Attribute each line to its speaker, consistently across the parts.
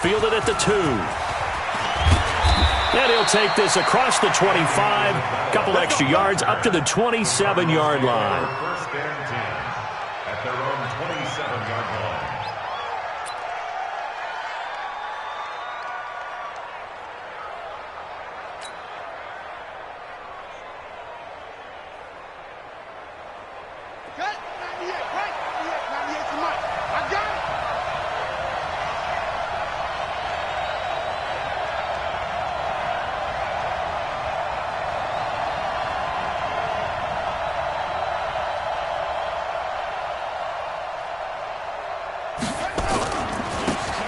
Speaker 1: fielded at the 2. And he'll take this across the 25, couple extra yards up to the 27-yard line.
Speaker 2: First and 10 at their own 27-yard line.
Speaker 3: Cut. 98, right? 98 to Mike. I got it.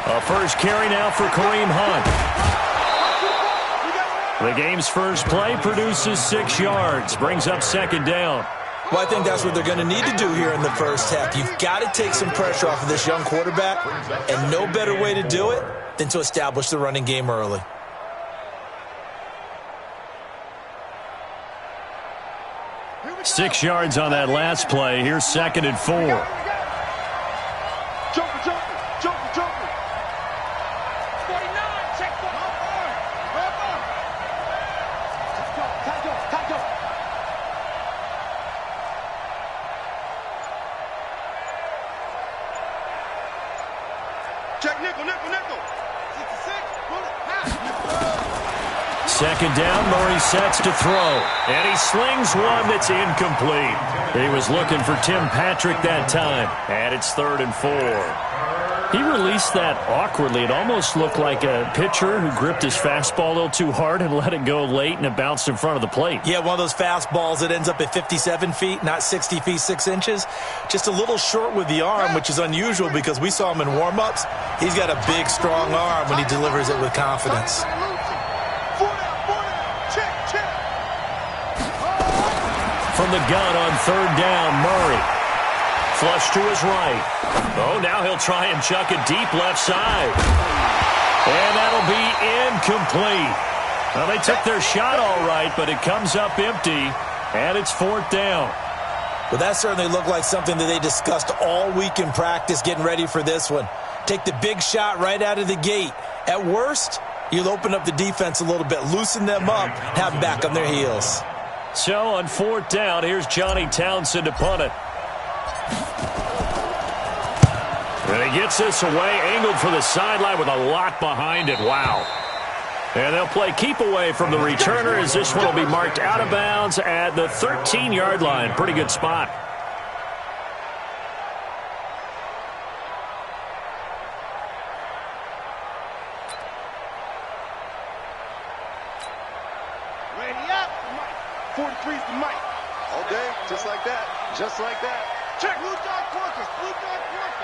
Speaker 1: A first carry now for Kareem Hunt. The game's first play produces 6 yards, brings up second down.
Speaker 4: Well, I think that's what they're going to need to do here in the first half. You've got to take some pressure off of this young quarterback, and no better way to do it than to establish the running game early.
Speaker 1: Six yards on that last play. Here's second and 4.
Speaker 3: Jumper, jumper, jumper, jumper. 49, check for Tight go. Check nickel. 66, pull it, pass.
Speaker 1: Second down, Murray sets to throw. And he slings one that's incomplete. He was looking for Tim Patrick that time. And it's 3rd and 4. He released that awkwardly. It almost looked like a pitcher who gripped his fastball a little too hard and let it go late, and it bounced in front of the plate.
Speaker 4: Yeah, one of those fastballs that ends up at 57 feet, not 60 feet, 6 inches. Just a little short with the arm, which is unusual because we saw him in warm-ups. He's got a big, strong arm when he delivers it with confidence.
Speaker 1: From the gun on 3rd down, Murray. Flush to his right. Oh, now he'll try and chuck it deep left side. And that'll be incomplete. Well, they took their shot all right, but it comes up empty, and it's 4th down.
Speaker 4: Well, that certainly looked like something that they discussed all week in practice getting ready for this one. Take the big shot right out of the gate. At worst, you'll open up the defense a little bit, loosen them up, have them back on their heels.
Speaker 1: So on 4th down, here's Johnny Townsend to punt it. And he gets this away, angled for the sideline with a lot behind it. Wow. And they'll play keep away from the returner as this one will be marked out of bounds at the 13-yard line. Pretty good spot.
Speaker 3: Ready up, Mike. 43's the Mike. All day, just like that. Just like that. Check. Blue dog quarters. Blue dog quarters.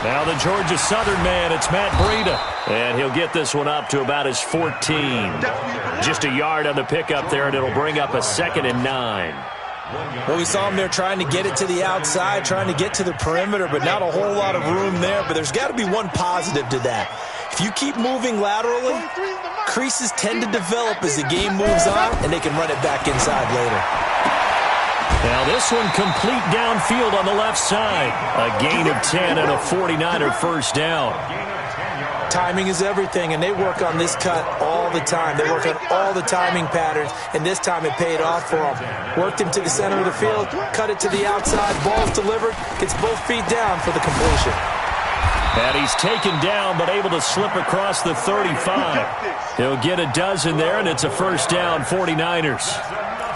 Speaker 1: Now the Georgia Southern man, it's Matt Breida. And he'll get this one up to about his 14. Just a yard on the pickup there, and it'll bring up a 2nd and 9.
Speaker 4: Well, we saw him there trying to get it to the outside, trying to get to the perimeter, but not a whole lot of room there. But there's got to be one positive to that. If you keep moving laterally, creases tend to develop as the game moves on, and they can run it back inside later.
Speaker 1: Now this one complete downfield on the left side. A gain of 10 and a 49er first down.
Speaker 4: Timing is everything, and they work on this cut all the time. They work on all the timing patterns, and this time it paid off for them. Worked him to the center of the field, cut it to the outside, ball's delivered, gets both feet down for the completion.
Speaker 1: And he's taken down, but able to slip across the 35. He'll get a dozen there, and it's a first down, 49ers.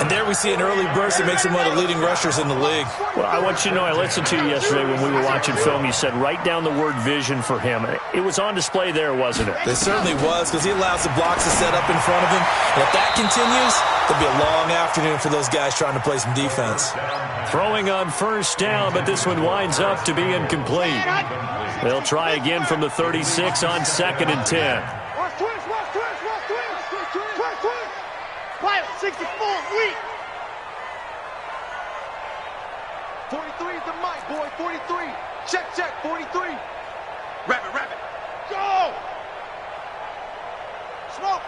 Speaker 4: And there we see an early burst that makes him one of the leading rushers in the league.
Speaker 1: Well, I want you to know, I listened to you yesterday when we were watching film. You said write down the word vision for him. It was on display there, wasn't it?
Speaker 4: It certainly was, because he allows the blocks to set up in front of him. And if that continues, there'll be a long afternoon for those guys trying to play some defense.
Speaker 1: Throwing on first down, but this one winds up to be incomplete. They'll try again from the 36 on 2nd and 10.
Speaker 3: Watch twist. 64, weak. 43 is the mic, boy. 43. Check, 43. Rabbit. Go! Smoke.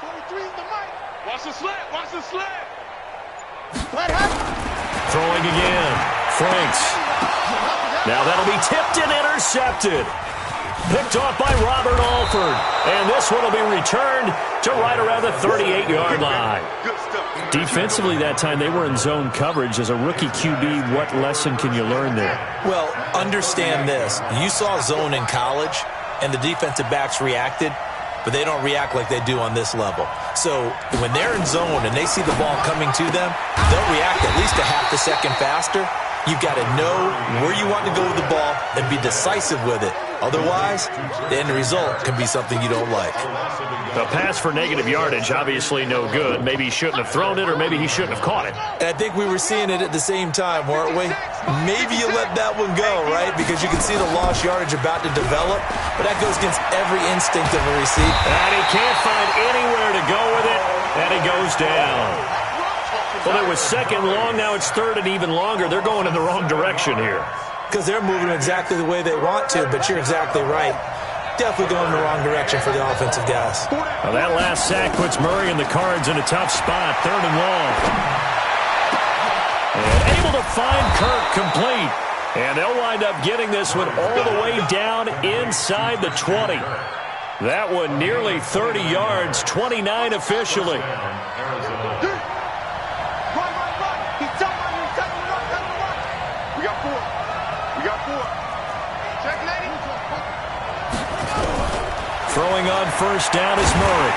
Speaker 3: 43 is the mic. Watch the slant. What happened?
Speaker 1: Throwing again. Franks. Now that'll be tipped and intercepted. Picked off by Robert Alford. And this one will be returned to right around the 38-yard line. Defensively that time, they were in zone coverage. As a rookie QB, what lesson can you learn there?
Speaker 4: Well, understand this. You saw zone in college, and the defensive backs reacted, but they don't react like they do on this level. So when they're in zone and they see the ball coming to them, they'll react at least a half a second faster. You've got to know where you want to go with the ball and be decisive with it. Otherwise, the end result can be something you don't like.
Speaker 1: The pass for negative yardage, obviously no good. Maybe he shouldn't have thrown it, or maybe he shouldn't have caught it.
Speaker 4: And I think we were seeing it at the same time, weren't we? Maybe you let that one go, right? Because you can see the lost yardage about to develop, but that goes against every instinct of a receiver.
Speaker 1: And he can't find anywhere to go with it, and he goes down. Well, it was second long, now it's third and even longer. They're going in the wrong direction here.
Speaker 4: Because they're moving exactly the way they want to, but you're exactly right. Definitely going in the wrong direction for the offensive guys.
Speaker 1: Well, that last sack puts Murray and the Cards in a tough spot, third and long. And able to find Kirk complete. And they'll wind up getting this one all the way down inside the 20. That one nearly 30 yards, 29 officially. Throwing on first down is Murray.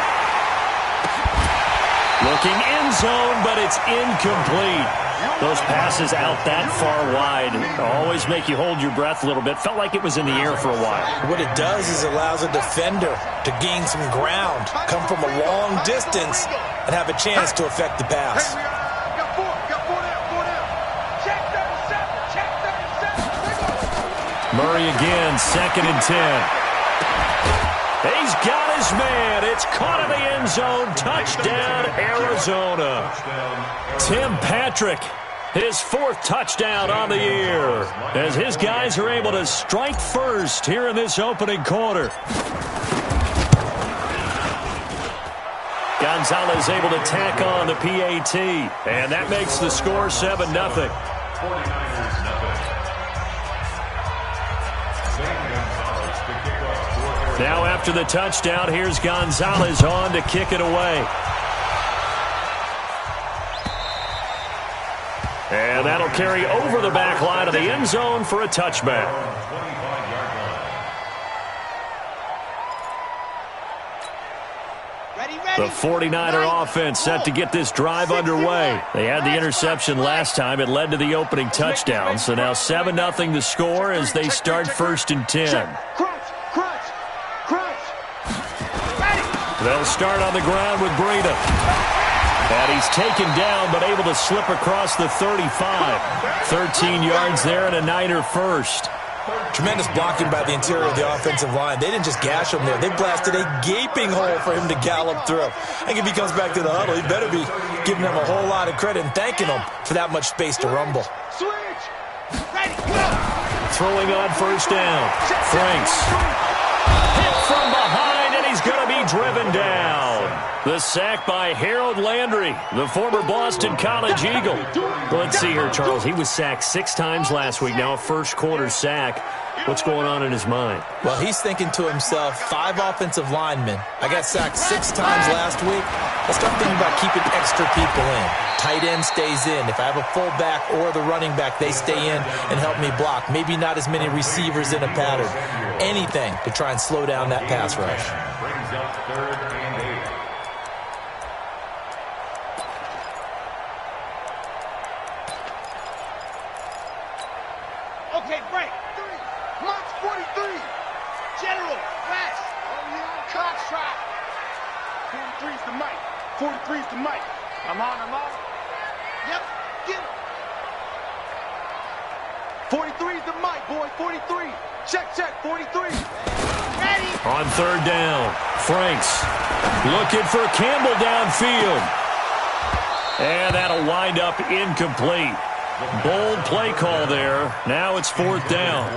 Speaker 1: Looking end zone, but it's incomplete. Those passes out that far wide always make you hold your breath a little bit. Felt like it was in the air for a while.
Speaker 4: What it does is it allows a defender to gain some ground, come from a long distance, and have a chance to affect the pass.
Speaker 1: Murray again, 2nd and 10. He's got his man. It's caught in the end zone. Touchdown, Arizona. Tim Patrick, his 4th touchdown on the year, as his guys are able to strike first here in this opening quarter. Gonzalez able to tack on the PAT, and that makes the score 7-0. Now after the touchdown, here's Gonzalez on to kick it away. And that'll carry over the back line of the end zone for a touchback. The 49er offense set to get this drive underway. They had the interception last time. It led to the opening touchdown. So now 7-0 the score as they start 1st and 10. They'll start on the ground with Breida. And he's taken down, but able to slip across the 35. 13 yards there and a Niner first.
Speaker 4: Tremendous blocking by the interior of the offensive line. They didn't just gash him there. They blasted a gaping hole for him to gallop through. I think if he comes back to the huddle, he better be giving him a whole lot of credit and thanking him for that much space to rumble.
Speaker 1: Throwing on first down. Franks. Hit from behind, and he's going to be driven down. The sack by Harold Landry, the former Boston College Eagle. Well, let's see here, Charles. He was sacked 6 times last week. Now a first-quarter sack. What's going on in his mind?
Speaker 4: Well, he's thinking to himself, 5 offensive linemen. I got sacked 6 times last week. Let's start thinking about keeping extra people in. Tight end stays in. If I have a fullback or the running back, they stay in and help me block. Maybe not as many receivers in a pattern. Anything to try and slow down that pass rush.
Speaker 2: Brings up 3rd and 8.
Speaker 3: Okay, break. March 43. General, fast. Contract. 43's the mic. 43's the mic. I'm on. Yep, get it. 43's the mic, boy. 43. Check, 43. Ready.
Speaker 1: On 3rd down, Franks looking for Campbell downfield. And that'll wind up incomplete. Bold play call there. Now it's 4th down.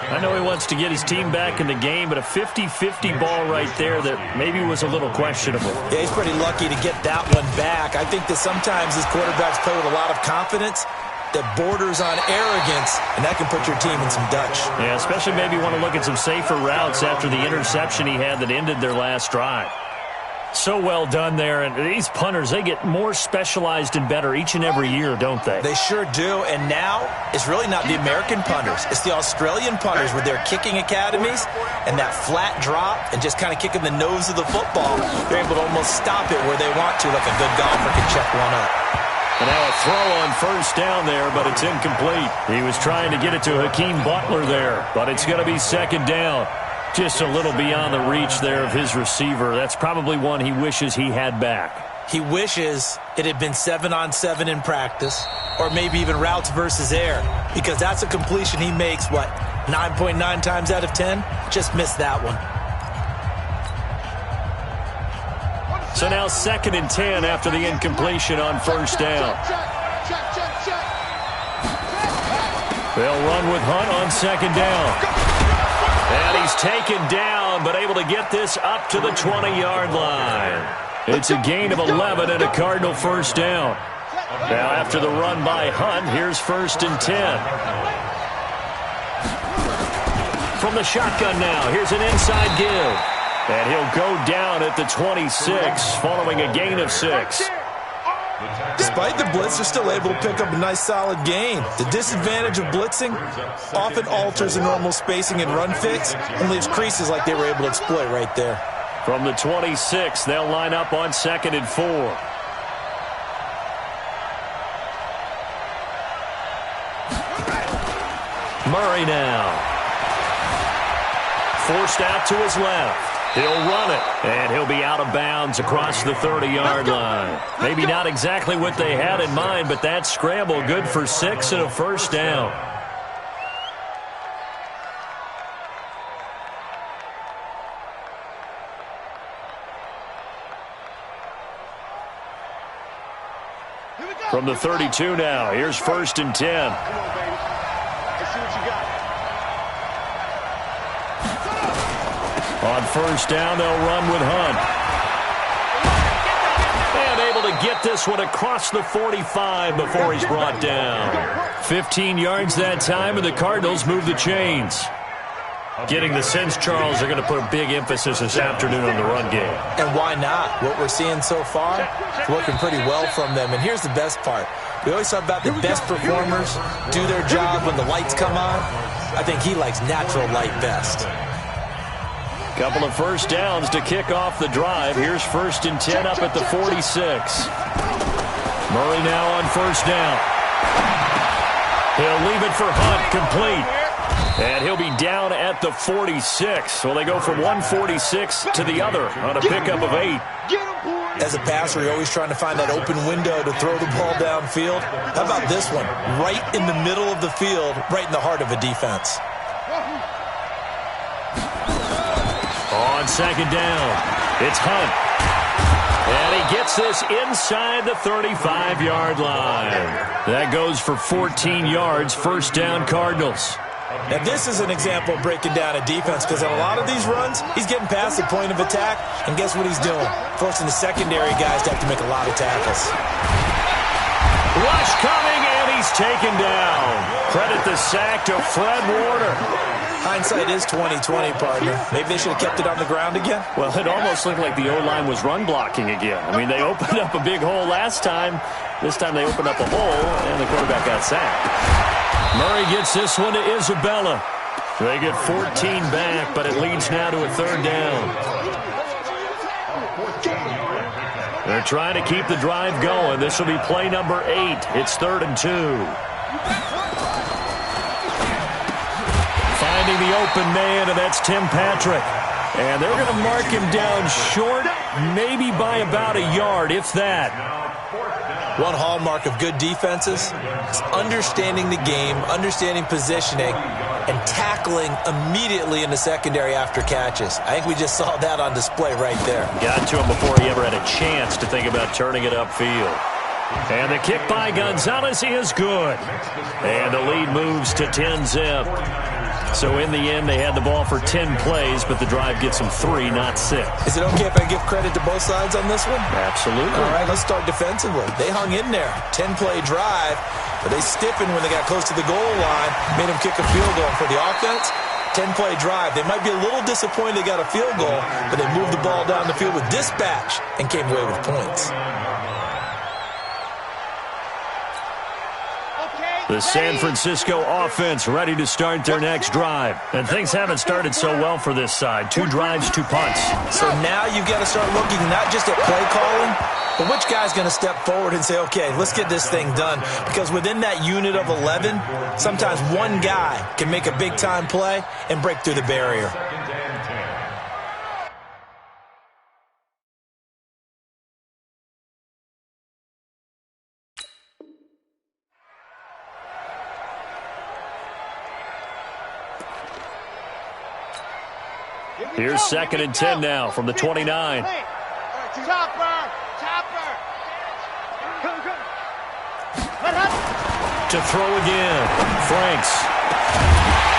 Speaker 1: I know he wants to get his team back in the game, but a 50-50 ball right there that maybe was a little questionable.
Speaker 4: Yeah, he's pretty lucky to get that one back. I think that sometimes his quarterbacks play with a lot of confidence, that borders on arrogance, and that can put your team in some Dutch.
Speaker 1: Yeah, especially maybe want to look at some safer routes after the interception he had that ended their last drive. So well done there, and these punters, they get more specialized and better each and every year, don't they?
Speaker 4: They sure do, and now it's really not the American punters. It's the Australian punters with their kicking academies and that flat drop and just kind of kicking the nose of the football. They're able to almost stop it where they want to, like a good golfer can check one up.
Speaker 1: And now a throw on first down there, but it's incomplete. He was trying to get it to Hakeem Butler there, but it's going to be second down. Just a little beyond the reach there of his receiver. That's probably one he wishes he had back.
Speaker 4: He wishes it had been 7-on-7 in practice, or maybe even routes versus air, because that's a completion he makes, 9.9 times out of 10? Just missed that one.
Speaker 1: So now 2nd and 10 after the incompletion on first down. They'll run with Hunt on 2nd down. And he's taken down, but able to get this up to the 20-yard line. It's a gain of 11 and a Cardinal first down. Now after the run by Hunt, here's 1st and 10. From the shotgun now, here's an inside give. And he'll go down at the 26, following a gain of 6.
Speaker 4: Despite the blitz, they're still able to pick up a nice solid gain. The disadvantage of blitzing often alters the normal spacing and run fix and leaves creases like they were able to exploit right there.
Speaker 1: From the 26, they'll line up on 2nd and 4. Murray now. Forced out to his left. He'll run it, and he'll be out of bounds across the 30-yard line. Maybe not exactly what they had in mind, but that scramble good for 6 and a first down. From the 32 now, here's 1st and 10.
Speaker 3: Come on, baby. Let's see what you got.
Speaker 1: On first down, they'll run with Hunt. And able to get this one across the 45 before he's brought down. 15 yards that time, and the Cardinals move the chains. Getting the sense, Charles, they're going to put a big emphasis this afternoon on the run game.
Speaker 4: And why not? What we're seeing so far is working pretty well from them. And here's the best part. We always talk about the best performers do their job when the lights come on. I think he likes natural light best.
Speaker 1: Couple of first downs to kick off the drive. Here's 1st and 10 up at the 46. Murray now on first down. He'll leave it for Hunt, complete. And he'll be down at the 46. Well, they go from 146 to the other on a pickup of 8.
Speaker 4: As a passer, you're always trying to find that open window to throw the ball downfield. How about this one? Right in the middle of the field, right in the heart of a defense.
Speaker 1: On 2nd down, it's Hunt. And he gets this inside the 35-yard line. That goes for 14 yards, first down Cardinals.
Speaker 4: Now, this is an example of breaking down a defense, because on a lot of these runs, he's getting past the point of attack, and guess what he's doing? Forcing the secondary guys to have to make a lot of tackles.
Speaker 1: Rush coming, and he's taken down. Credit the sack to Fred Warner.
Speaker 4: Hindsight is 20/20, partner. Maybe they should have kept it on the ground again.
Speaker 1: Well, it almost looked like the O-line was run blocking again. I mean, they opened up a big hole last time. This time they opened up a hole, and the quarterback got sacked. Murray gets this one to Isabella. They get 14 back, but it leads now to a 3rd down. They're trying to keep the drive going. This will be play number 8. It's 3rd and 2. Finding the open man, and that's Tim Patrick. And they're going to mark him down short, maybe by about a yard, if that.
Speaker 4: One hallmark of good defenses is understanding the game, understanding positioning, and tackling immediately in the secondary after catches. I think we just saw that on display right there.
Speaker 1: Got to him before he ever had a chance to think about turning it upfield. And the kick by Gonzalez is good. And the lead moves to 10-zip. So in the end, they had the ball for 10 plays, but the drive gets them 3, not 6.
Speaker 4: Is it okay if I give credit to both sides on this one?
Speaker 1: Absolutely.
Speaker 4: All right, let's start defensively. They hung in there. 10-play drive, but they stiffened when they got close to the goal line, made them kick a field goal. For the offense, 10-play drive. They might be a little disappointed they got a field goal, but they moved the ball down the field with dispatch and came away with points.
Speaker 1: The San Francisco offense ready to start their next drive. And things haven't started so well for this side. 2 drives, 2 punts.
Speaker 4: So now you've got to start looking not just at play calling, but which guy's going to step forward and say, okay, let's get this thing done. Because within that unit of 11, sometimes one guy can make a big-time play and break through the barrier.
Speaker 1: Here's 2nd and 10 now from the 29. To throw again. Franks.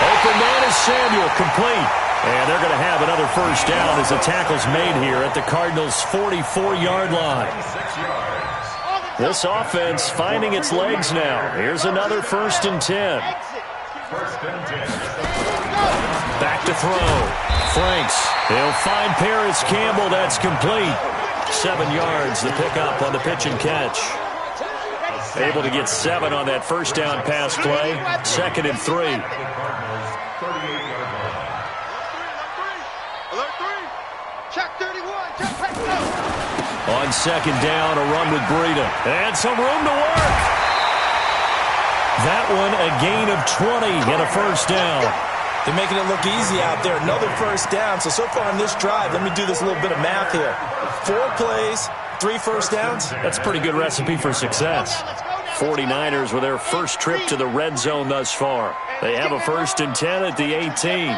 Speaker 1: Open man is Samuel, complete. And they're going to have another first down as the tackle's made here at the Cardinals' 44-yard line. This offense finding its legs now. Here's another 1st and 10. Back to throw. Franks. He'll find Paris Campbell. That's complete. 7 yards, the pickup on the pitch and catch. Able to get 7 on that first down pass play. 2nd and 3. On 2nd down, a run with Breida. And some room to work. That one a gain of 20 and a first down.
Speaker 4: They're making it look easy out there. Another first down. So far on this drive, let me do this little bit of math here. 4 plays, 3 first downs.
Speaker 1: That's a pretty good recipe for success. 49ers with their first trip to the red zone thus far. They have a 1st and 10 at the 18.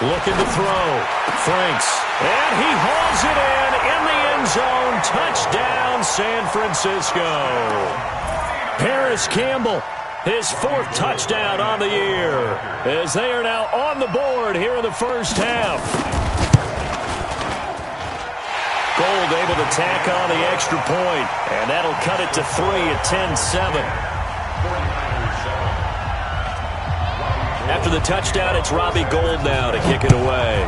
Speaker 1: Looking to throw. Franks. And he hauls it in the end zone. Touchdown, San Francisco. Paris Campbell, his 4th touchdown on the year, as they are now on the board here in the first half. Gold able to tack on the extra point, and that'll cut it to 3 at 10-7. After the touchdown, it's Robbie Gould now to kick it away.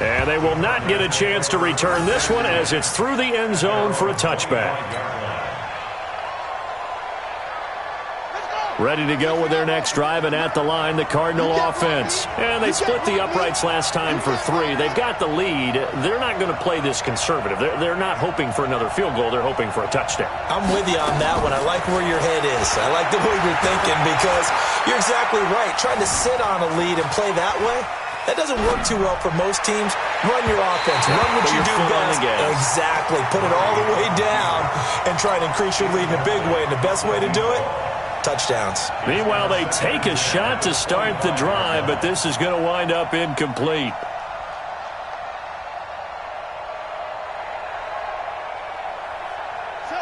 Speaker 1: And they will not get a chance to return this one as it's through the end zone for a touchback. Ready to go with their next drive, and at the line, the Cardinal offense. And they split the uprights last time for 3. They've got the lead. They're not going to play this conservative. They're not hoping for another field goal. They're hoping for a touchdown.
Speaker 4: I'm with you on that one. I like where your head is. I like the way you're thinking because you're exactly right. Trying to sit on a lead and play that way, that doesn't work too well for most teams. Run your offense. Run what you do best. Exactly. Put it all the way down and try and increase your lead in a big way. And the best way to do it, touchdowns.
Speaker 1: Meanwhile, they take a shot to start the drive, but this is going to wind up incomplete.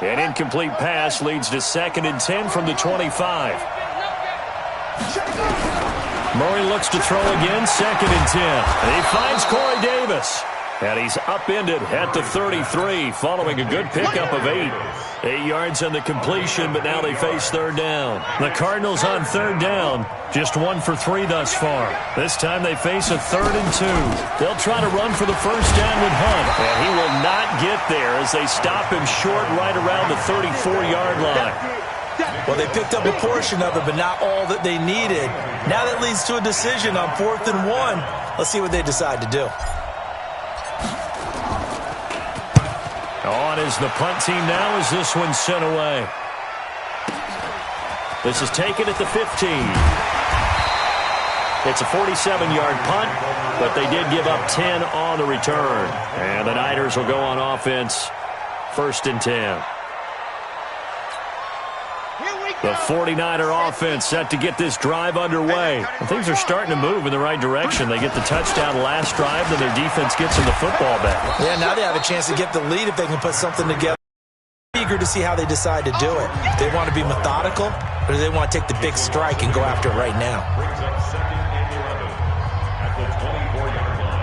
Speaker 1: An incomplete pass leads to 2nd and 10 from the 25. Murray looks to throw again, 2nd and 10. And he finds Corey Davis. And he's upended at the 33 following a good pickup of 8. 8 yards on the completion, but now they face 3rd down. The Cardinals on 3rd down, just 1 for 3 thus far. This time they face a 3rd and 2. They'll try to run for the first down with Hunt, and he will not get there as they stop him short right around the 34-yard line.
Speaker 4: Well, they picked up a portion of it, but not all that they needed. Now that leads to a decision on 4th and 1. Let's see what they decide to do.
Speaker 1: On is the punt team now as this one's sent away. This is taken at the 15. It's a 47-yard punt, but they did give up 10 on the return. And the Niners will go on offense, 1st and 10. The 49er offense set to get this drive underway. And things are starting to move in the right direction. They get the touchdown last drive, then their defense gets them the football back.
Speaker 4: Yeah, now they have a chance to get the lead if they can put something together. Eager to see how they decide to do it. They want to be methodical, or do they want to take the big strike and go after it right now?
Speaker 2: Brings up 2nd and 11 at the 24-yard line.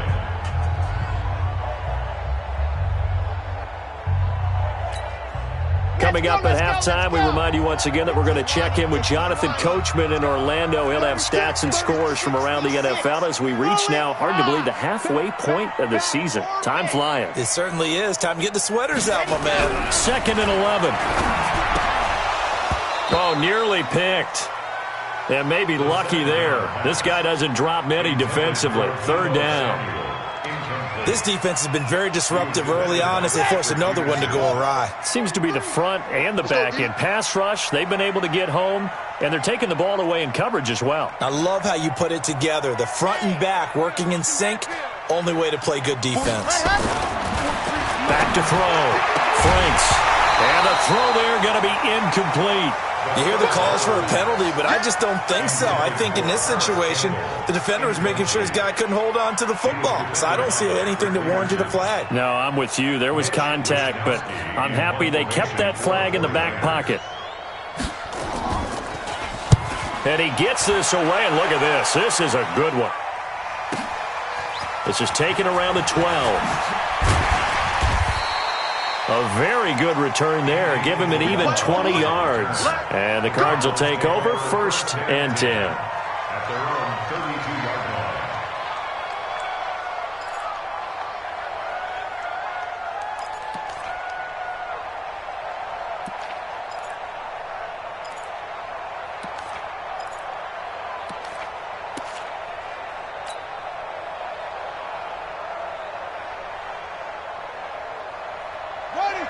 Speaker 1: Coming up at halftime, we remind you once again that we're going to check in with Jonathan Coachman in Orlando. He'll have stats and scores from around the NFL as we reach now, hard to believe, the halfway point of the season. Time flying.
Speaker 4: It certainly is. Time to get the sweaters out, my man.
Speaker 1: 2nd and 11. Oh, nearly picked. And maybe lucky there. This guy doesn't drop many defensively. 3rd down.
Speaker 4: This defense has been very disruptive early on as they force another one to go awry.
Speaker 1: Seems to be the front and the back end. Pass rush, they've been able to get home, and they're taking the ball away in coverage as well.
Speaker 4: I love how you put it together. The front and back working in sync, only way to play good defense.
Speaker 1: Back to throw. Franks. And the throw there going to be incomplete.
Speaker 4: You hear the calls for a penalty, but I just don't think so. I think in this situation, the defender was making sure his guy couldn't hold on to the football. So I don't see anything that warranted a flag.
Speaker 1: No, I'm with you. There was contact, but I'm happy they kept that flag in the back pocket. And he gets this away, and look at this. This is a good one. This is taken around the 12. A very good return there. Give him an even 20 yards. And the Cards will take over 1st and 10.
Speaker 2: At their own 32-yard line.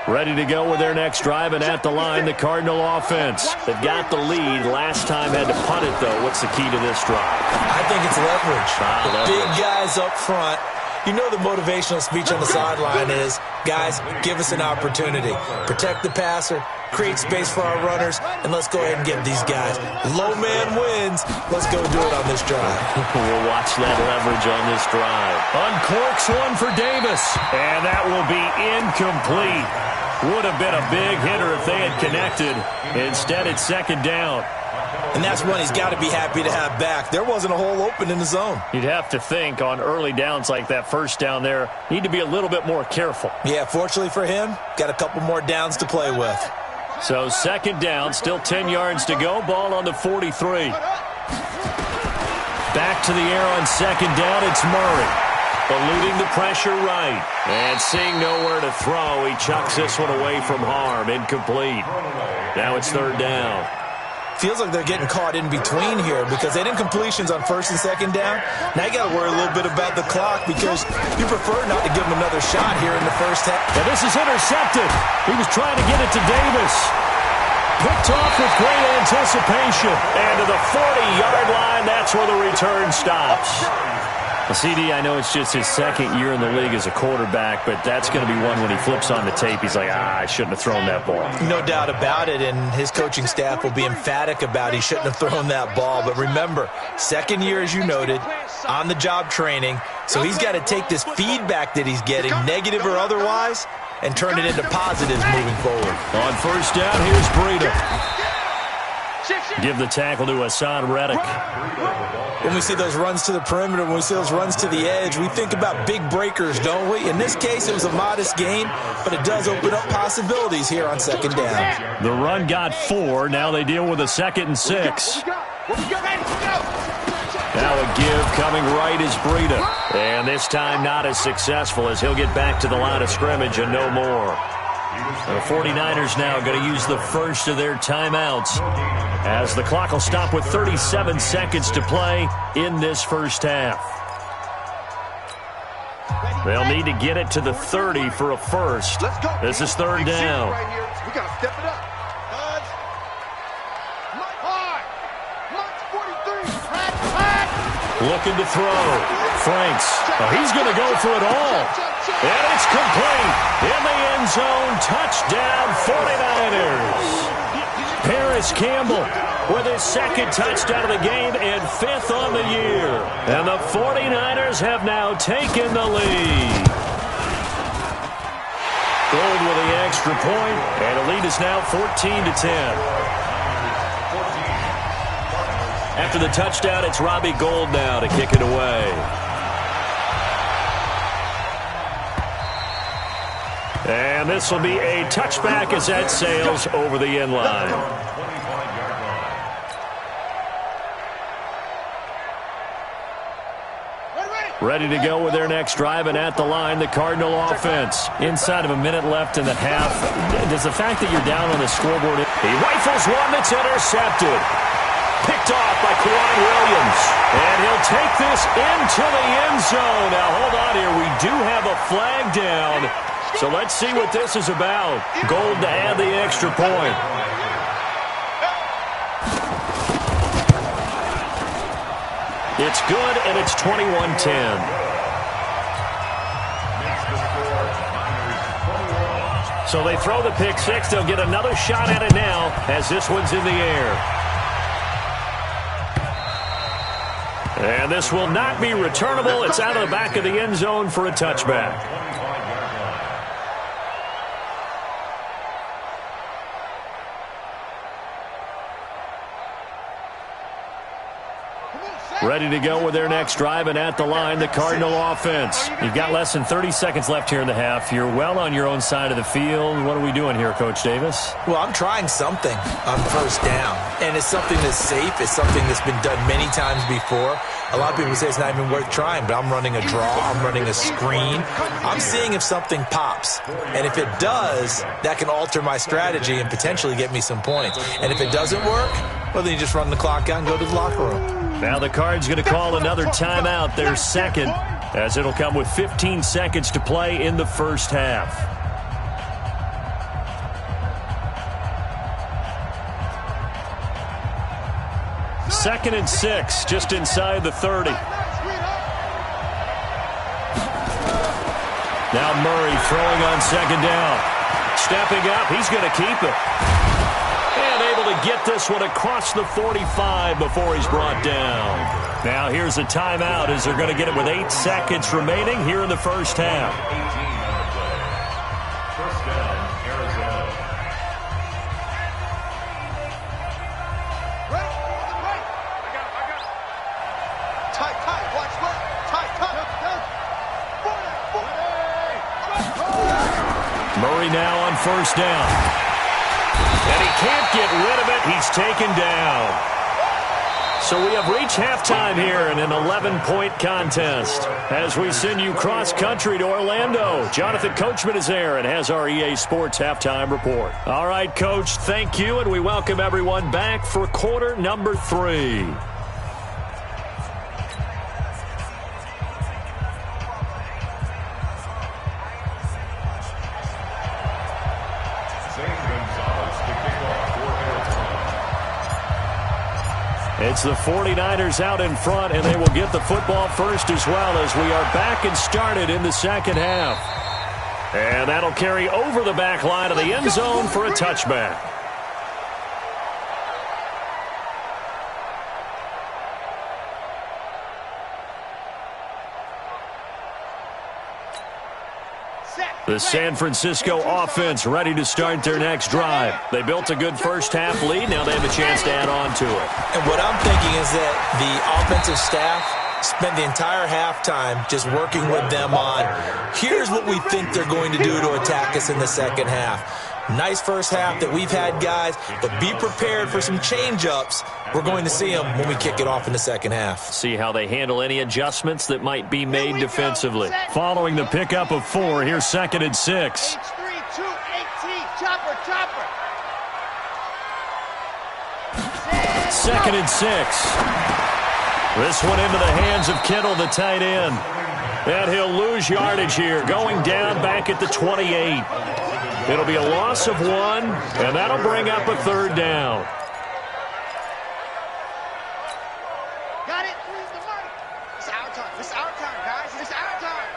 Speaker 1: Ready to go with their next drive, and at the line, the Cardinal offense. They've got the lead. Last time had to punt it, though. What's the key to this drive?
Speaker 4: I think it's leverage.
Speaker 1: Leverage.
Speaker 4: Big guys up front. You know the motivational speech on the sideline is, guys, give us an opportunity. Protect the passer, create space for our runners, and let's go ahead and get these guys. Low man wins. Let's go do it on this drive.
Speaker 1: We'll watch that leverage on this drive. Uncorks one for Davis, and that will be incomplete. Would have been a big hitter if they had connected. Instead, it's 2nd down.
Speaker 4: And that's one he's got to be happy to have back. There wasn't a hole open in the zone.
Speaker 1: You'd have to think on early downs like that 1st down there, need to be a little bit more careful.
Speaker 4: Yeah, fortunately for him, got a couple more downs to play with.
Speaker 1: So 2nd down, still 10 yards to go. Ball on the 43. Back to the air on 2nd down, it's Murray. Eluding the pressure right. And seeing nowhere to throw, he chucks this one away from harm. Incomplete. Now it's 3rd down.
Speaker 4: Feels like they're getting caught in between here because they did incompletions on 1st and 2nd down. Now you got to worry a little bit about the clock because you prefer not to give them another shot here in the 1st half.
Speaker 1: And this is intercepted. He was trying to get it to Davis. Picked off with great anticipation. And to the 40-yard line, that's where the return stops. Well, CD, I know it's just his 2nd year in the league as a quarterback, but that's going to be one when he flips on the tape. He's like, I shouldn't have thrown that ball.
Speaker 4: No doubt about it, and his coaching staff will be emphatic about he shouldn't have thrown that ball. But remember, 2nd year, as you noted, on-the-job training, so he's got to take this feedback that he's getting, negative or otherwise, and turn it into positives moving forward.
Speaker 1: On 1st down, here's Breida. Give the tackle to Hassan Reddick.
Speaker 4: When we see those runs to the perimeter, when we see those runs to the edge, we think about big breakers, don't we? In this case, it was a modest gain, but it does open up possibilities here on 2nd down.
Speaker 1: The run got 4. Now they deal with a 2nd and 6. Now a give coming right is Breida. And this time not as successful as he'll get back to the line of scrimmage and no more. The 49ers now going to use the first of their timeouts as the clock will stop with 37 seconds to play in this 1st half. They'll need to get it to the 30 for a first. This is 3rd down.
Speaker 3: We got to step it up.
Speaker 1: Looking to throw. Franks. Oh, he's going to go for it all. And it's complete. In the end zone. Touchdown 49ers. Paris Campbell with his second touchdown of the game and 5th on the year. And the 49ers have now taken the lead. Gold with the extra point, and the lead is now 14-10. After the touchdown, it's Robbie Gould now to kick it away. And this will be a touchback as that sails over the end line. Ready to go with their next drive, and at the line, the Cardinal offense. Inside of a minute left in the half. Does the fact that you're down on the scoreboard, he rifles one that's intercepted. Picked off by Kwan Williams. And he'll take this into the end zone. Now, hold on here. We do have a flag down. So let's see what this is about. Gould to add the extra point. It's good, and it's 21-10. So they throw the pick six. They'll get another shot at it now as this one's in the air. And this will not be returnable. It's out of the back of the end zone for a touchback. Ready to go with their next drive, and at the line, the Cardinal offense. You've got less than 30 seconds left here in the half. You're well on your own side of the field. What are we doing here, Coach Davis?
Speaker 4: Well, I'm trying something on first down, and it's something that's safe. It's something that's been done many times before. A lot of people say it's not even worth trying, but I'm running a draw. I'm running a screen. I'm seeing if something pops, and if it does, that can alter my strategy and potentially get me some points. And if it doesn't work, well, then you just run the clock out and go to the locker room.
Speaker 1: Now the Cards going to call another timeout, their second, as it'll come with 15 seconds to play in the first half. Second and 6, just inside the 30. Now Murray throwing on second down. Stepping up, he's going to keep it. And able to get this one across the 45 before he's brought down. Now here's a timeout as they're going to get it with 8 seconds remaining here in the first half.
Speaker 2: First down, Arizona.
Speaker 3: Right. I got it. Tight, watch what? Tight.
Speaker 1: Murray now on first down. And he can't get rid of it. He's taken down. So we have reached halftime here in an 11-point contest. As we send you cross-country to Orlando, Jonathan Coachman is there and has our EA Sports halftime report. All right, Coach, thank you, and we welcome everyone back for quarter number 3. It's the 49ers out in front, and they will get the football first as well as we are back and started in the second half. And that'll carry over the back line of the end zone for a touchback. The San Francisco offense ready to start their next drive. They built a good first half lead. Now they have a chance to add on to it.
Speaker 4: And what I'm thinking is that the offensive staff spent the entire halftime just working with them on, here's what we think they're going to do to attack us in the second half. Nice first half that we've had, guys, but be prepared for some change-ups. We're going to see them when we kick it off in the second half.
Speaker 1: See how they handle any adjustments that might be made defensively. Following the pickup of 4, here's second and 6.
Speaker 3: H3, 2, 18, chopper.
Speaker 1: Second and 6. This one into the hands of Kittle, the tight end. And he'll lose yardage here, going down back at the 28. It'll be a loss of 1, and that'll bring up a third down.
Speaker 3: Got it. It's our time. It's our time, guys. It's our time.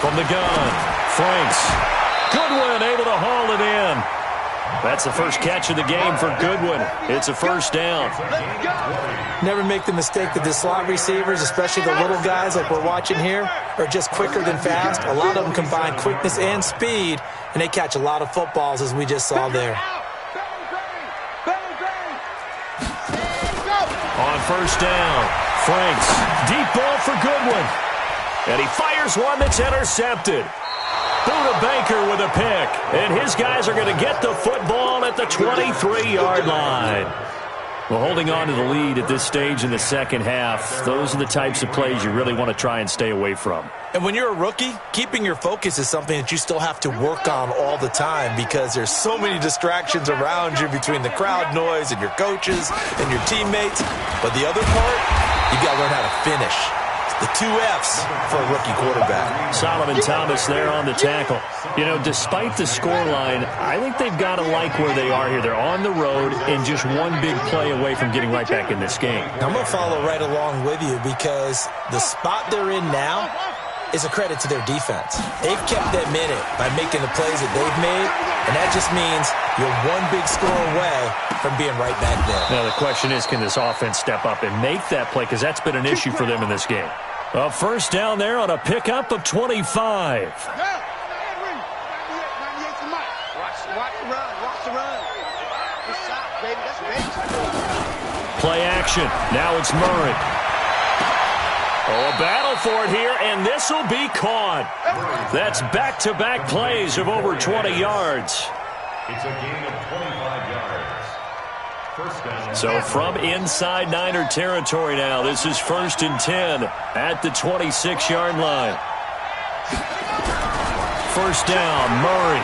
Speaker 1: From the the gun. Franks. Goodwin able to haul it in. That's the first catch of the game for Goodwin. It's a first down.
Speaker 4: Never make the mistake that the slot receivers, especially the little guys like we're watching here, are just quicker than fast. A lot of them combine quickness and speed, and they catch a lot of footballs, as we just saw there.
Speaker 1: On first down, Franks. Deep ball for Goodwin. And he fires one that's intercepted. Buda Baker with a pick. And his guys are going to get the football at the 23-yard line. Well, holding on to the lead at this stage in the second half, those are the types of plays you really want to try and stay away from.
Speaker 4: And when you're a rookie, keeping your focus is something that you still have to work on all the time because there's so many distractions around you between the crowd noise and your coaches and your teammates. But the other part, you got to learn how to finish. The 2 F's for a rookie quarterback.
Speaker 1: Solomon Thomas there on the tackle. You know, despite the scoreline, I think they've got to like where they are here. They're on the road and just one big play away from getting right back in this game.
Speaker 4: I'm going to follow right along with you because the spot they're in now is a credit to their defense. They've kept them in it by making the plays that they've made, and that just means you're one big score away from being right back there.
Speaker 1: Now, the question is, can this offense step up and make that play? Because that's been an issue for them in this game. A first down there on a pickup of 25.
Speaker 3: Watch the run. Good shot, baby. That's big.
Speaker 1: Play action. Now it's Murray. Oh, a battle for it here, and this will be caught. That's back-to-back plays of over 20 yards.
Speaker 2: It's a gain of 25 yards. First down.
Speaker 1: So from inside Niner territory now, this is 1st and 10 at the 26-yard line. First down, Murray.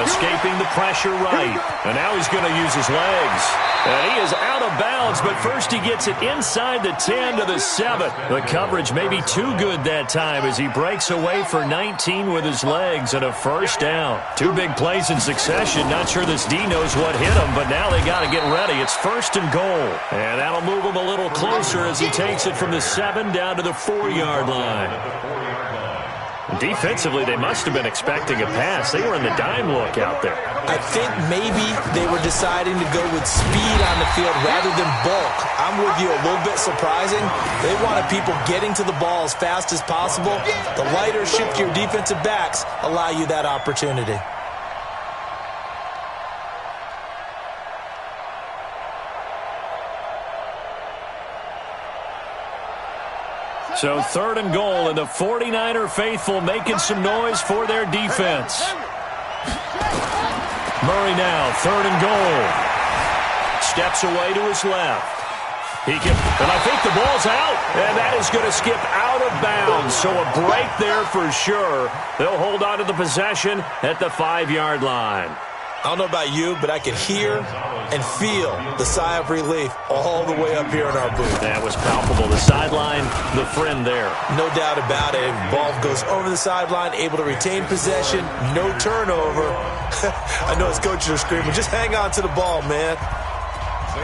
Speaker 1: Escaping the pressure right. And now he's going to use his legs. And he is out of bounds, but first he gets it inside the 10 to the 7. The coverage may be too good that time as he breaks away for 19 with his legs and a first down. 2 big plays in succession. Not sure this D knows what hit him, but now they got to get ready. It's 1st and goal. And that'll move him a little closer as he takes it from the 7 down to the 4-yard line. Defensively, they must have been expecting a pass. They were in the dime look out there.
Speaker 4: I think maybe they were deciding to go with speed on the field rather than bulk. I'm with you, a little bit surprising. They wanted people getting to the ball as fast as possible. The lighter, shiftier defensive backs allow you that opportunity.
Speaker 1: So 3rd and goal, and the 49er faithful making some noise for their defense. Murray now, 3rd and goal. Steps away to his left. And I think the ball's out, and that is going to skip out of bounds. So a break there for sure. They'll hold on to the possession at the 5-yard line.
Speaker 4: I don't know about you, but I could hear and feel the sigh of relief all the way up here in our booth.
Speaker 1: That was palpable. The sideline, the friend there.
Speaker 4: No doubt about it. Ball goes over the sideline, able to retain possession, no turnover. I know his coaches are screaming, just hang on to the ball, man.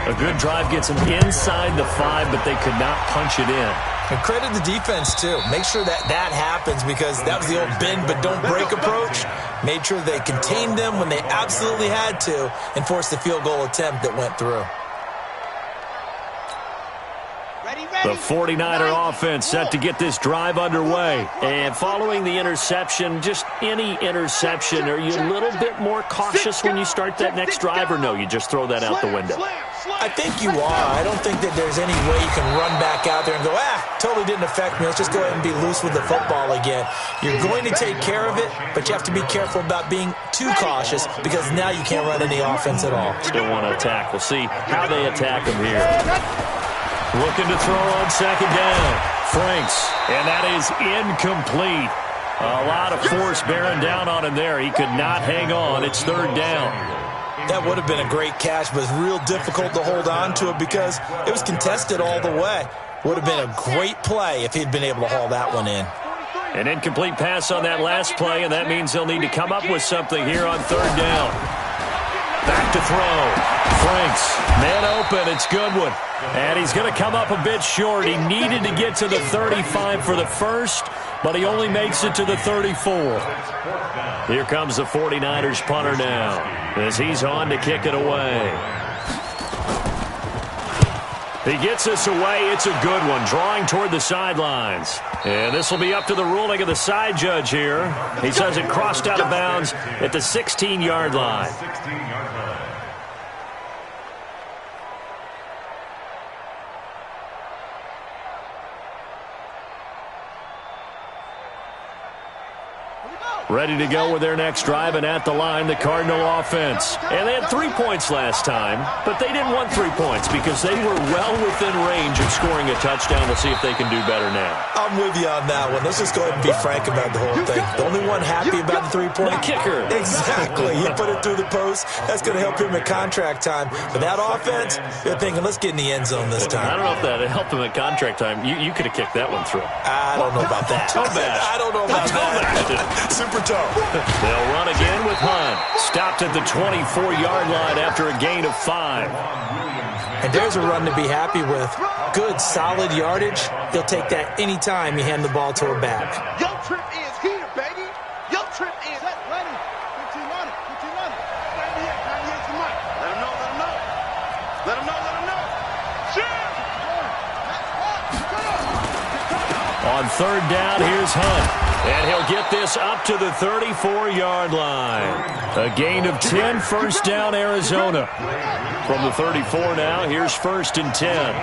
Speaker 1: A good drive gets them inside the 5, but they could not punch it in.
Speaker 4: And credit the defense, too. Make sure that happens because that was the old bend but don't break approach. Made sure they contained them when they absolutely had to and forced the field goal attempt that went through.
Speaker 1: The 49er offense set to get this drive underway. And following the interception, just any interception, are you a little bit more cautious when you start that next drive, or no, you just throw that out the window?
Speaker 4: I think you are. I don't think that there's any way you can run back out there and go, totally didn't affect me. Let's just go ahead and be loose with the football again. You're going to take care of it, but you have to be careful about being too cautious because now you can't run any offense at all.
Speaker 1: Still want to attack. We'll see how they attack him here. Looking to throw on 2nd down. Franks, and that is incomplete. A lot of force bearing down on him there. He could not hang on. It's 3rd down.
Speaker 4: That would have been a great catch, but it's real difficult to hold on to it because it was contested all the way. Would have been a great play if he'd been able to haul that one in.
Speaker 1: An incomplete pass on that last play, and that means they'll need to come up with something here on 3rd down. Back to throw. Franks, man open, it's Goodwin. And he's going to come up a bit short. He needed to get to the 35 for the first, but he only makes it to the 34. Here comes the 49ers punter now as he's on to kick it away. He gets this away. It's a good one, drawing toward the sidelines. And this will be up to the ruling of the side judge here. He says it crossed out of bounds at the 16-yard line. Ready to go with their next drive, and at the line, the Cardinal offense. And they had 3 points last time, but they didn't want 3 points because they were well within range of scoring a touchdown. We'll see if they can do better now.
Speaker 4: I'm with you on that one. Let's just go ahead and be frank about the whole thing. The only one happy about the 3-point?
Speaker 1: The kicker.
Speaker 4: Exactly. He put it through the post. That's going to help him at contract time. But that offense, they're thinking, let's get in the end zone this time.
Speaker 1: I don't know if that helped him at contract time. You could have kicked that one through.
Speaker 4: I don't know about that. I don't know about that. Super toe.
Speaker 1: They'll run again with Hunt. Stopped at the 24-yard line after a gain of 5.
Speaker 4: And there's a run to be happy with. Good, solid yardage. He'll take that anytime you hand the ball to a back.
Speaker 3: Yurrppp is here, baby. Yurrppp is ready. 15 on it. 15 on it. 98's the mic. Let him know. Let him know. Let him know. Let him know.
Speaker 1: On third down, here's Hunt. And he'll get this up to the 34-yard line. A gain of 10, first down, Arizona. From the 34 now, here's 1st and 10.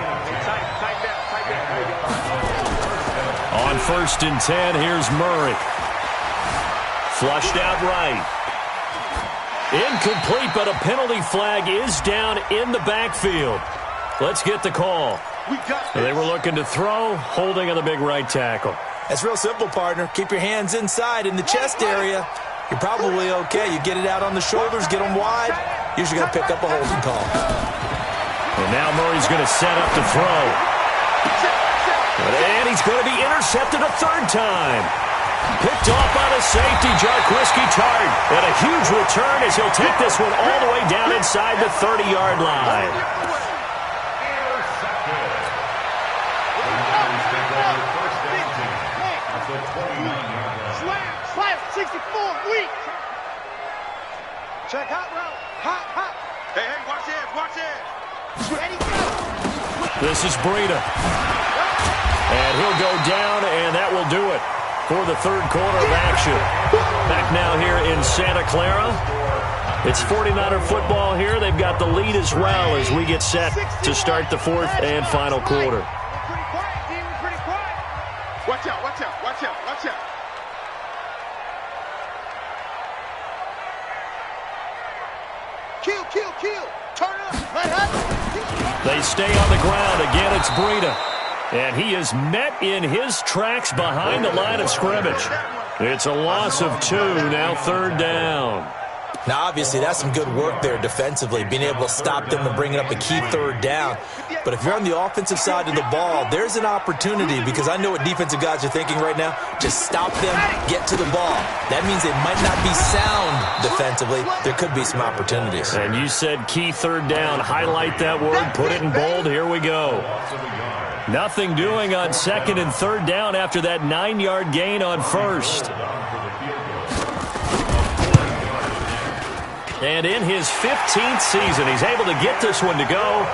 Speaker 1: On 1st and 10, here's Murray. Flushed out right. Incomplete, but a penalty flag is down in the backfield. Let's get the call. They were looking to throw, holding on the big right tackle.
Speaker 4: It's real simple, partner. Keep your hands inside in the chest area. You're probably okay. You get it out on the shoulders, get them wide. Usually going to pick up a holding call.
Speaker 1: And now Murray's going to set up to throw. And he's going to be intercepted a third time. Picked off by the safety, Yurrppp. And a huge return as he'll take this one all the way down inside the 30-yard line.
Speaker 3: Slam, 64, weak. Check out route. Hot. Hey, watch it. Ready, go.
Speaker 1: This is Breida. And he'll go down, and that will do it for the third quarter of action. Back now here in Santa Clara. It's 49er football here. They've got the lead as well as we get set to start the fourth and final quarter.
Speaker 3: Pretty quiet. Watch out. Kill. Turn up. Right up.
Speaker 1: They stay on the ground. Again, it's Breida. And he is met in his tracks behind the line of scrimmage. It's a loss of 2, now third down.
Speaker 4: Now, obviously, that's some good work there defensively, being able to stop them and bringing up a key third down. But if you're on the offensive side of the ball, there's an opportunity because I know what defensive guys are thinking right now. Just stop them, get to the ball. That means they might not be sound defensively. There could be some opportunities.
Speaker 1: And you said key third down. Highlight that word, put it in bold. Here we go. Nothing doing on second and third down after that 9-yard gain on first. And in his 15th season, he's able to get this one to go,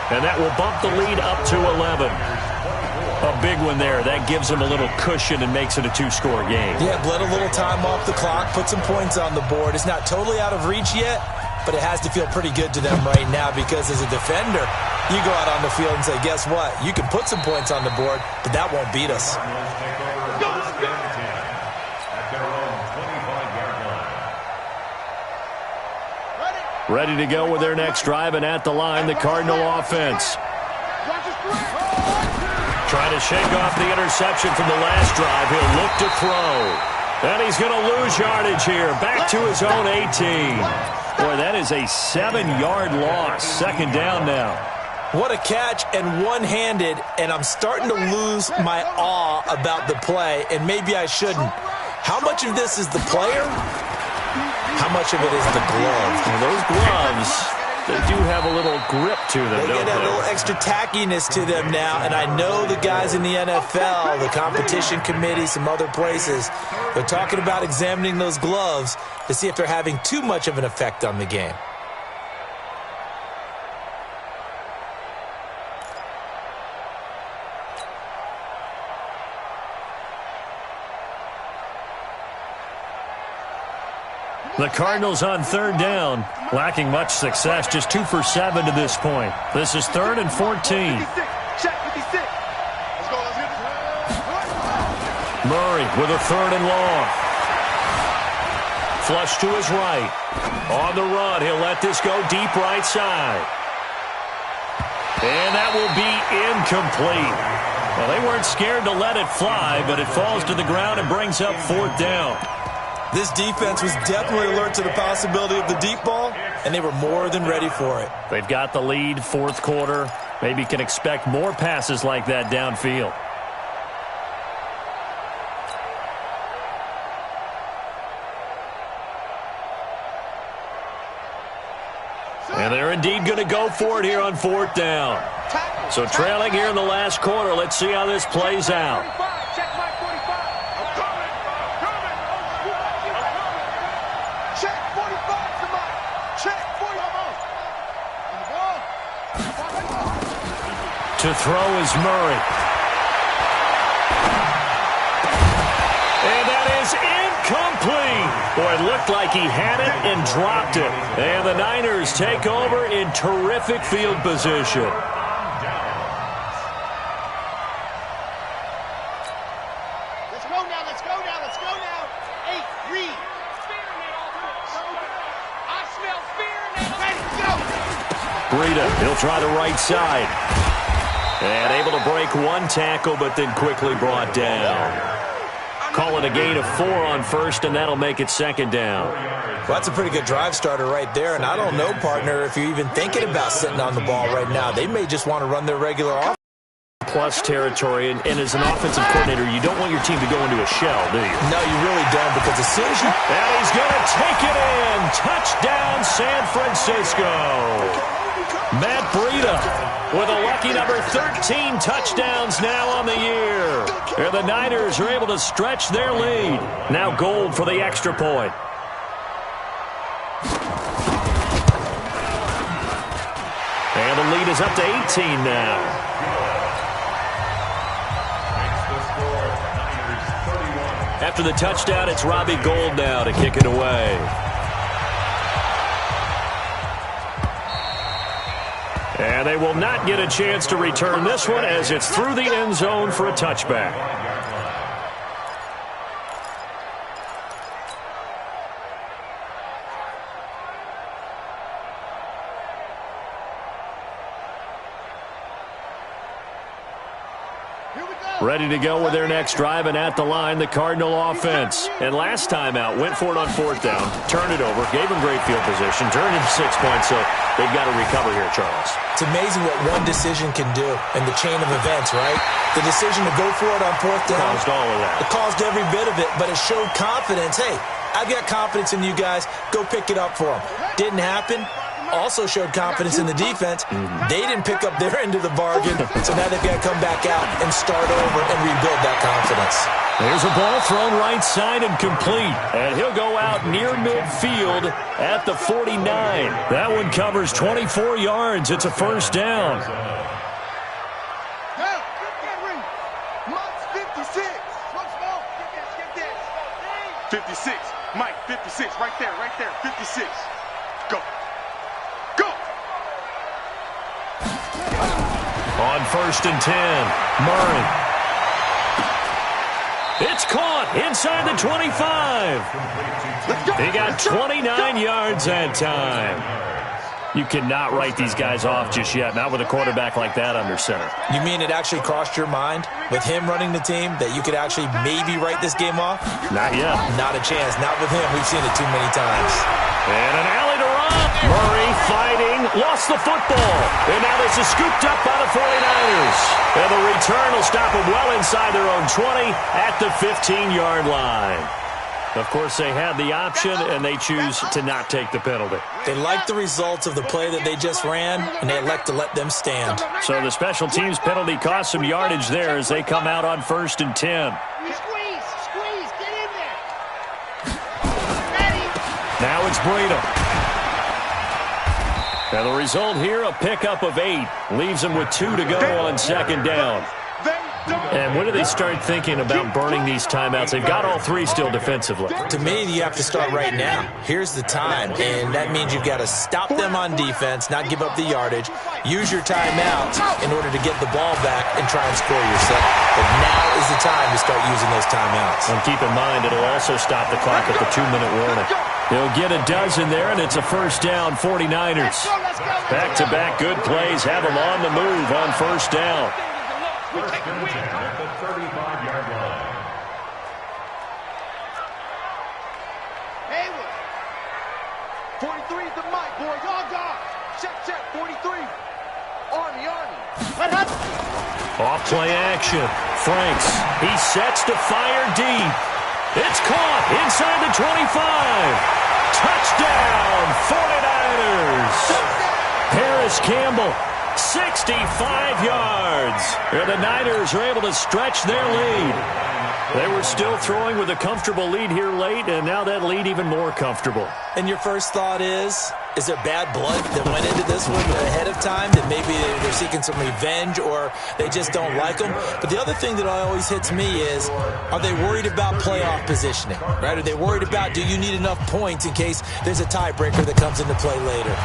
Speaker 1: and that will bump the lead up to 11. A big one there. That gives him a little cushion and makes it a 2-score game.
Speaker 4: Yeah, bled a little time off the clock, put some points on the board. It's not totally out of reach yet, but it has to feel pretty good to them right now because as a defender, you go out on the field and say, guess what? You can put some points on the board, but that won't beat us.
Speaker 1: Ready to go with their next drive, and at the line, the Cardinal offense. Trying to shake off the interception from the last drive. He'll look to throw. And he's going to lose yardage here. Back to his own 18. Boy, that is a 7-yard loss. Second down now.
Speaker 4: What a catch, and one-handed, and I'm starting to lose my awe about the play, and maybe I shouldn't. How much of this is the player? How much of it is the glove?
Speaker 1: And those gloves They do have a little grip to them,
Speaker 4: They get a little extra tackiness to them now, and I know the guys in the NFL, the competition committee, some other places, they're talking about examining those gloves to see if they're having too much of an effect on the game.
Speaker 1: The Cardinals on third down, lacking much success, just 2 for 7 to this point. This is 3rd and 14. Murray with a 3rd and long. Flush to his right. On the run, he'll let this go deep right side. And that will be incomplete. Well, they weren't scared to let it fly, but it falls to the ground and brings up 4th down.
Speaker 4: This defense was definitely alert to the possibility of the deep ball, and they were more than ready for it.
Speaker 1: They've got the lead, 4th quarter. Maybe can expect more passes like that downfield. And they're indeed going to go for it here on 4th down. So trailing here in the last quarter, let's see how this plays out. To throw is Murray. And that is incomplete. Boy, it looked like he had it and dropped it. And the Niners take over in terrific field position.
Speaker 3: Let's go now, let's go now, let's go now. 8, read. I smell fear now. Ready, go.
Speaker 1: Breida, he'll try the right side. And able to break one tackle, but then quickly brought down. Calling a gain of 4 on 1st, and that'll make it 2nd down.
Speaker 4: Well, that's a pretty good drive starter right there, and I don't know, partner, if you're even thinking about sitting on the ball right now. They may just want to run their regular offense.
Speaker 1: Plus territory, and as an offensive coordinator, you don't want your team to go into a shell, do you?
Speaker 4: No, you really don't, because as soon as you...
Speaker 1: And he's going to take it in. Touchdown, San Francisco. Matt Breida with a lucky number 13 touchdowns now on the year. And the Niners are able to stretch their lead. Now Gold for the extra point. And the lead is up to 18 now. After the touchdown, it's Robbie Gould now to kick it away. And they will not get a chance to return this one as it's through the end zone for a touchback. Ready to go with their next drive, and at the line, the Cardinal offense. And last time out, went for it on 4th down, turned it over, gave them great field position, turned it 6 points, so they've got to recover here, Charles.
Speaker 4: It's amazing what one decision can do in the chain of events, right? The decision to go for it on 4th down.
Speaker 1: Caused all of that.
Speaker 4: It caused every bit of it, but it showed confidence. Hey, I've got confidence in you guys. Go pick it up for them. Didn't happen. Also showed confidence in the defense. They didn't pick up their end of the bargain, so now they've got to come back out and start over and rebuild that confidence.
Speaker 1: There's a ball thrown right side and complete, and he'll go out near midfield at the 49. That one covers 24 yards. It's a 1st down.
Speaker 3: 56. Mike, 56. Right there, 56. Go. Go!
Speaker 1: On 1st and 10, Murray. It's caught inside the 25. He got 29 yards that time. You cannot write these guys off just yet, not with a quarterback like that under center.
Speaker 4: You mean it actually crossed your mind with him running the team that you could actually maybe write this game off?
Speaker 1: Not yet.
Speaker 4: Not a chance. Not with him. We've seen it too many times.
Speaker 1: And an alley to run. Murray fighting, lost the football. And now this is scooped up by the 49ers. And the return will stop them well inside their own 20 at the 15-yard line. Of course, they had the option, and they choose to not take the penalty.
Speaker 4: They like the results of the play that they just ran, and they elect to let them stand.
Speaker 1: So the special teams penalty cost some yardage there as they come out on 1st and 10.
Speaker 3: Squeeze, get in there.
Speaker 1: Now it's Breida. And the result here, a pickup of 8. Leaves them with 2 to go on 2nd down. And when do they start thinking about burning these timeouts? They've got all 3 still defensively.
Speaker 4: To me, you have to start right now. Here's the time, and that means you've got to stop them on defense, not give up the yardage, use your timeouts in order to get the ball back and try and score yourself. But now is the time to start using those timeouts.
Speaker 1: And keep in mind, it'll also stop the clock at the 2-minute warning. He'll get a dozen there, and it's a 1st down, 49ers. Back-to-back good plays have them on the move on 1st down.
Speaker 2: First and 10 at the 35-yard line.
Speaker 3: Hayward. 43 is the mic, boys. All gone. Check. 43. Army.
Speaker 1: Off play action. Franks. He sets to fire deep. It's caught inside the 25. Touchdown, 49ers. Harris Campbell. 65 yards. And the Niners are able to stretch their lead. They were still throwing with a comfortable lead here late, and now that lead even more comfortable.
Speaker 4: And your first thought is there bad blood that went into this one ahead of time, that maybe they're seeking some revenge or they just don't like them? But the other thing that always hits me is, are they worried about playoff positioning? Right? Are they worried about, do you need enough points in case there's a tiebreaker that comes into play later?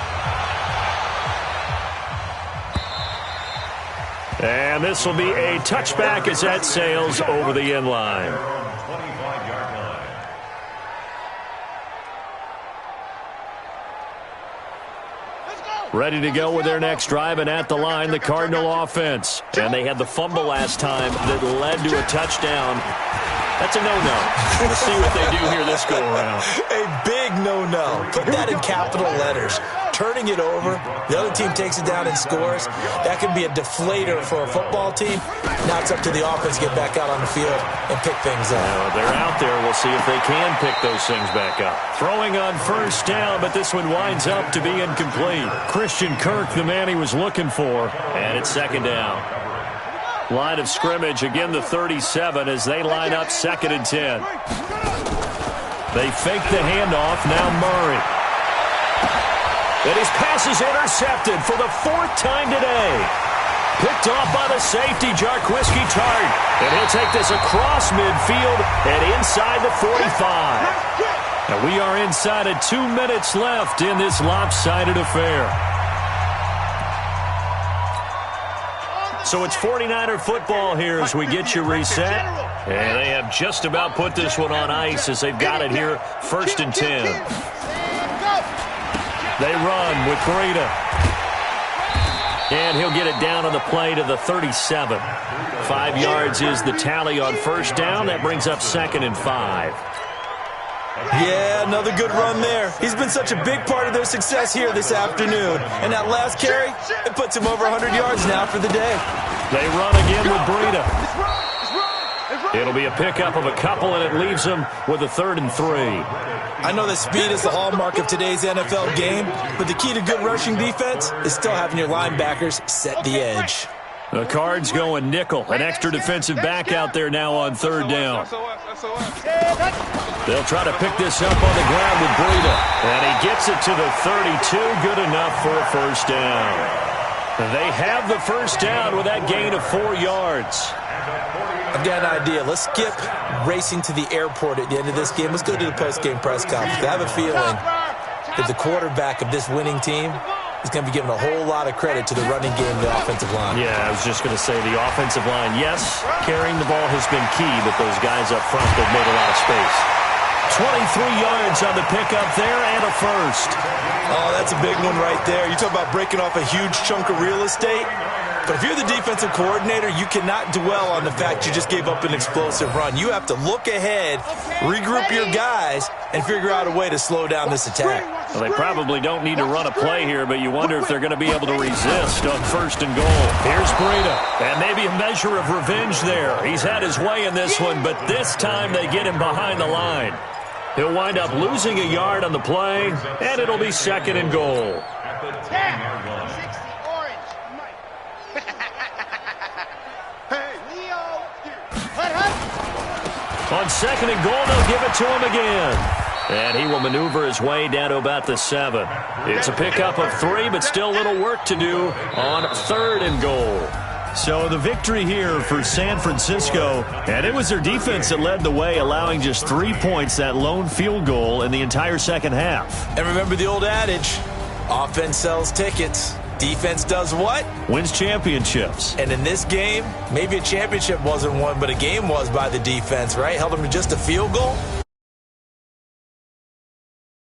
Speaker 1: And this will be a touchback as that sails over the end line.
Speaker 2: 25-yard line.
Speaker 1: Ready to go with their next drive, and at the line, the Cardinal offense. And they had the fumble last time that led to a touchdown. That's a no-no. Let's see what they do here this go-around.
Speaker 4: A big no-no. Put that in capital letters. Turning it over, the other team takes it down and scores. That can be a deflator for a football team. Now it's up to the offense to get back out on the field and pick things up.
Speaker 1: Well, they're out there. We'll see if they can pick those things back up. Throwing on 1st down, but this one winds up to be incomplete. Christian Kirk, the man he was looking for, and it's 2nd down. Line of scrimmage, again the 37 as they line up 2nd and 10. They fake the handoff, now Murray. And his pass is intercepted for the 4th time today. Picked off by the safety, Jarquiski Tart. And he'll take this across midfield and inside the 45. And we are inside of 2 minutes left in this lopsided affair. So it's 49er football here as we get you reset. And they have just about put this one on ice as they've got it here, 1st and 10. They run with Breida. And he'll get it down on the play to the 37. 5 yards is the tally on 1st down. That brings up 2nd and 5.
Speaker 4: Yeah, another good run there. He's been such a big part of their success here this afternoon. And that last carry, it puts him over 100 yards now for the day.
Speaker 1: They run again with Breida. It'll be a pickup of a couple, and it leaves them with a 3rd and 3.
Speaker 4: I know that speed is the hallmark of today's NFL game, but the key to good rushing defense is still having your linebackers set the edge.
Speaker 1: The Cards going nickel. An extra defensive back out there now on 3rd down. They'll try to pick this up on the ground with Breida. And he gets it to the 32. Good enough for a 1st down. They have the 1st down with that gain of 4 yards.
Speaker 4: I've got an idea. Let's skip racing to the airport at the end of this game. Let's go to the post-game press conference. I have a feeling that the quarterback of this winning team is going to be given a whole lot of credit to the running game and the offensive line.
Speaker 1: Yeah, I was just going to say the offensive line, yes, carrying the ball has been key, but those guys up front, they've made a lot of space. 23 yards on the pickup there and a 1st.
Speaker 4: Oh, that's a big one right there. You talk about breaking off a huge chunk of real estate. But if you're the defensive coordinator, you cannot dwell on the fact you just gave up an explosive run. You have to look ahead, regroup your guys, and figure out a way to slow down this attack.
Speaker 1: Well, they probably don't need to run a play here, but you wonder if they're going to be able to resist on 1st and goal. Here's Breida, and maybe a measure of revenge there. He's had his way in this one, but this time they get him behind the line. He'll wind up losing a yard on the play, and it'll be 2nd and goal.
Speaker 2: At the 10-yard line.
Speaker 3: 60 orange, Mike. Hey, Leo.
Speaker 1: On 2nd and goal, they'll give it to him again. And he will maneuver his way down to about the 7. It's a pickup of 3, but still a little work to do on 3rd and goal.
Speaker 5: So the victory here for San Francisco, and it was their defense that led the way, allowing just 3 points, that lone field goal in the entire second half.
Speaker 4: And remember the old adage, offense sells tickets. Defense does what?
Speaker 5: Wins championships.
Speaker 4: And in this game, maybe a championship wasn't won, but a game was by the defense, right? Held them to just a field goal.